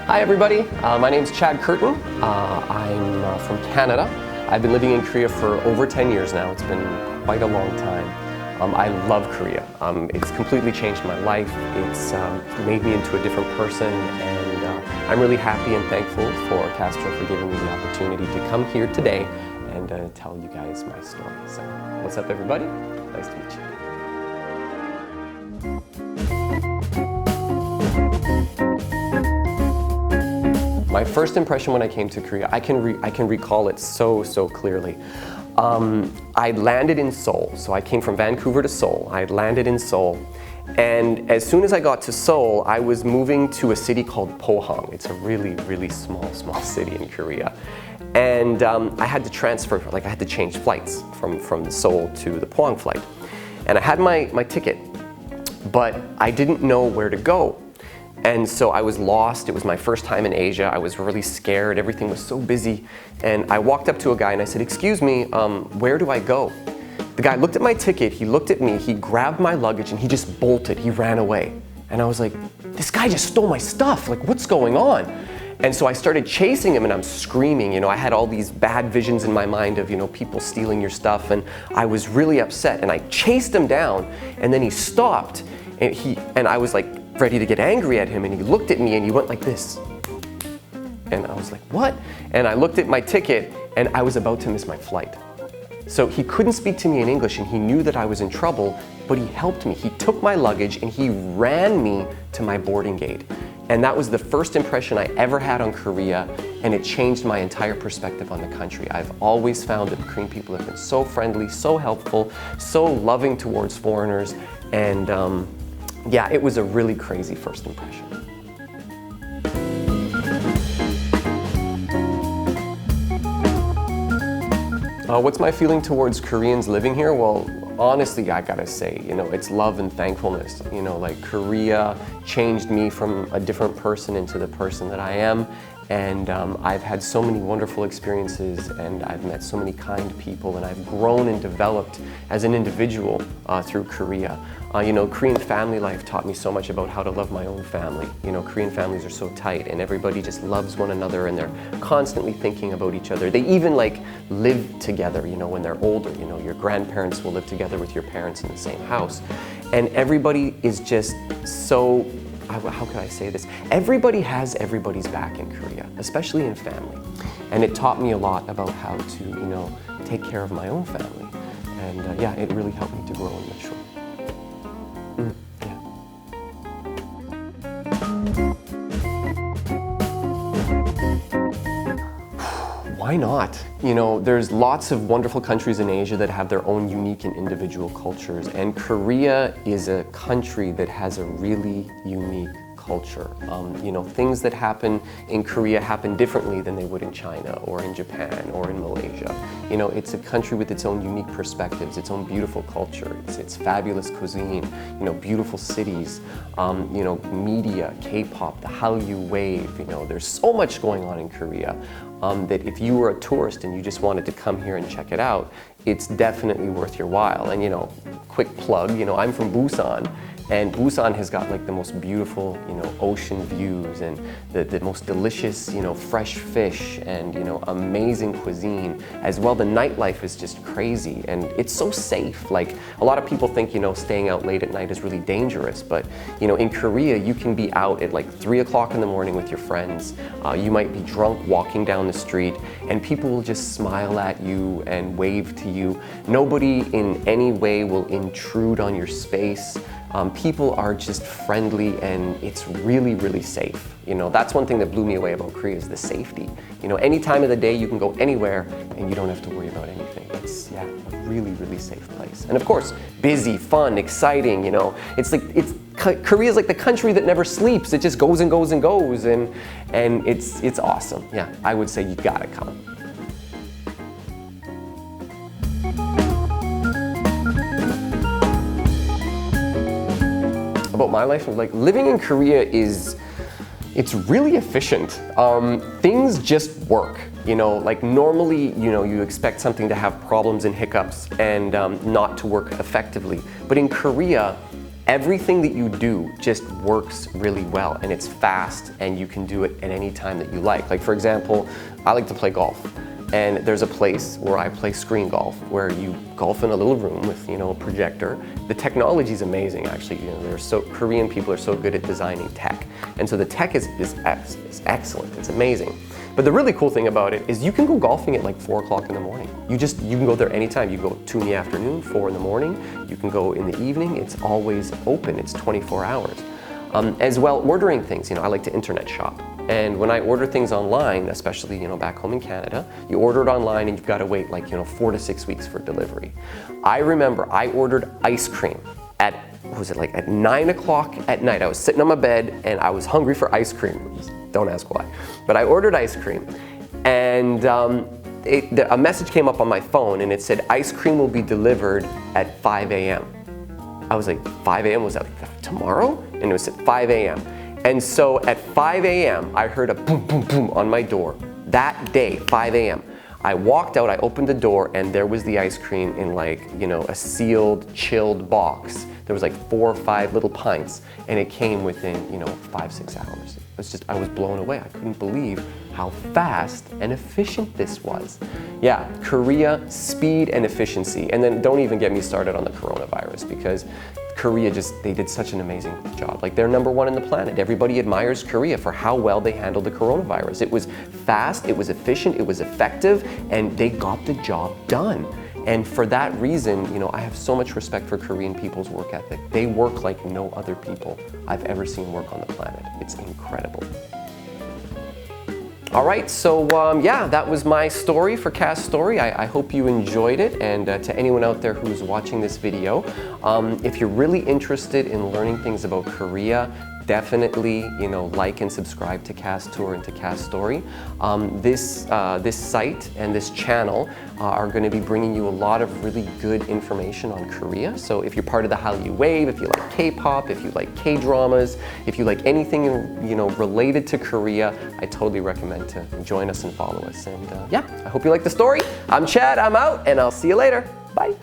Hi everybody, my name's Chad Curtin. I'm from Canada. I've been living in Korea for over 10 years now. It's been quite a long time. I love Korea. It's completely changed my life. It's made me into a different person, and I'm really happy and thankful for Castory for giving me the opportunity to come here today and tell you guys my story. So, what's up everybody? Nice to meet you. My first impression when I came to Korea, I can recall it so clearly. I landed in Seoul, so I came from Vancouver to Seoul. I landed in Seoul, and as soon as I got to Seoul, I was moving to a city called Pohang. It's a really small city in Korea, and I had to transfer, I had to change flights from Seoul to the Pohang flight, and I had my ticket, but I didn't know where to go. And so I was lost. It was my first time in Asia. I was really scared. Everything was so busy. And I walked up to a guy and I said, "Excuse me, where do I go?" The guy looked at my ticket, he looked at me, he grabbed my luggage and he just bolted. He ran away. And I was like, this guy just stole my stuff. Like, what's going on? And so I started chasing him and I'm screaming. I had all these bad visions in my mind of, people stealing your stuff. And I was really upset and I chased him down and then he stopped and I was like, ready to get angry at him, and he looked at me and he went like this. And I was like, what? And I looked at my ticket and I was about to miss my flight. So he couldn't speak to me in English and he knew that I was in trouble, but he helped me. He took my luggage and he ran me to my boarding gate. And that was the first impression I ever had on Korea, and it changed my entire perspective on the country. I've always found that Korean people have been so friendly, so helpful, so loving towards foreigners, and yeah, it was a really crazy first impression. What's my feeling towards Koreans living here? Well, honestly, I gotta say, it's love and thankfulness. Korea changed me from a different person into the person that I am. And I've had so many wonderful experiences, and I've met so many kind people, and I've grown and developed as an individual through Korea. Korean family life taught me so much about how to love my own family. Korean families are so tight, and everybody just loves one another, and they're constantly thinking about each other. They even live together, when they're older. Your grandparents will live together with your parents in the same house. And everybody is just so, how can I say this? Everybody has everybody's back in Korea, especially in family. And it taught me a lot about how to, take care of my own family. And yeah, it really helped me to grow and mature. Why not? There's lots of wonderful countries in Asia that have their own unique and individual cultures, and Korea is a country that has a really unique culture. Things that happen in Korea happen differently than they would in China or in Japan or in Malaysia. It's a country with its own unique perspectives, its own beautiful culture, its fabulous cuisine, beautiful cities, media, K-pop, the Hallyu wave. There's so much going on in Korea that if you were a tourist and you just wanted to come here and check it out, it's definitely worth your while. And quick plug, I'm from Busan. And Busan has got the most beautiful, ocean views and the most delicious, fresh fish and, amazing cuisine. As well, the nightlife is just crazy and it's so safe. A lot of people think, staying out late at night is really dangerous, but, in Korea, you can be out at 3 o'clock in the morning with your friends. You might be drunk walking down the street and people will just smile at you and wave to you. Nobody in any way will intrude on your space. People are just friendly and it's really safe. That's one thing that blew me away about Korea is the safety. Any time of the day you can go anywhere and you don't have to worry about anything. It's a really safe place. And of course, busy, fun, exciting, Korea's like the country that never sleeps. It just goes and goes and goes and it's awesome. Yeah, I would say you gotta come. About my life, living in Korea it's really efficient. Things just work. Normally, you expect something to have problems and hiccups and not to work effectively. But in Korea, everything that you do just works really well, and it's fast, and you can do it at any time that you like. Like for example, I like to play golf. And there's a place where I play screen golf, where you golf in a little room with, a projector. The technology is amazing, actually. Korean people are so good at designing tech. And so the tech is excellent, it's amazing. But the really cool thing about it is you can go golfing at like 4 o'clock in the morning. You can go there anytime. You go 2 in the afternoon, 4 in the morning. You can go in the evening. It's always open, it's 24 hours. As well, ordering things, I like to internet shop. And when I order things online, especially back home in Canada, you order it online and you've got to wait like 4 to 6 weeks for delivery. I remember I ordered ice cream at 9 o'clock at night. I was sitting on my bed and I was hungry for ice cream. Don't ask why. But I ordered ice cream, and a message came up on my phone and it said ice cream will be delivered at 5 a.m. I was like, 5 a.m. was that like tomorrow? And it was at 5 a.m. And so at 5 a.m. I heard a boom, boom, boom on my door. That day, 5 a.m. I walked out, I opened the door, and there was the ice cream in a sealed, chilled box. There was like 4 or 5 little pints, and it came within, 5-6 hours. I was blown away. I couldn't believe how fast and efficient this was. Yeah, Korea, speed and efficiency. And then don't even get me started on the coronavirus, because Korea they did such an amazing job. Like, they're number 1 in the planet. Everybody admires Korea for how well they handled the coronavirus. It was fast, it was efficient, it was effective, and they got the job done. And for that reason, I have so much respect for Korean people's work ethic. They work like no other people I've ever seen work on the planet. It's incredible. All right, so yeah, that was my story for Castory. I hope you enjoyed it, and to anyone out there who's watching this video, if you're really interested in learning things about Korea, definitely, like and subscribe to castour and to Castory. This site and this channel are going to be bringing you a lot of really good information on Korea. So if you're part of the Hallyu Wave, if you like K-pop, if you like K-dramas, if you like anything related to Korea, I totally recommend to join us and follow us. And yeah, I hope you like the story. I'm Chad, I'm out, and I'll see you later. Bye.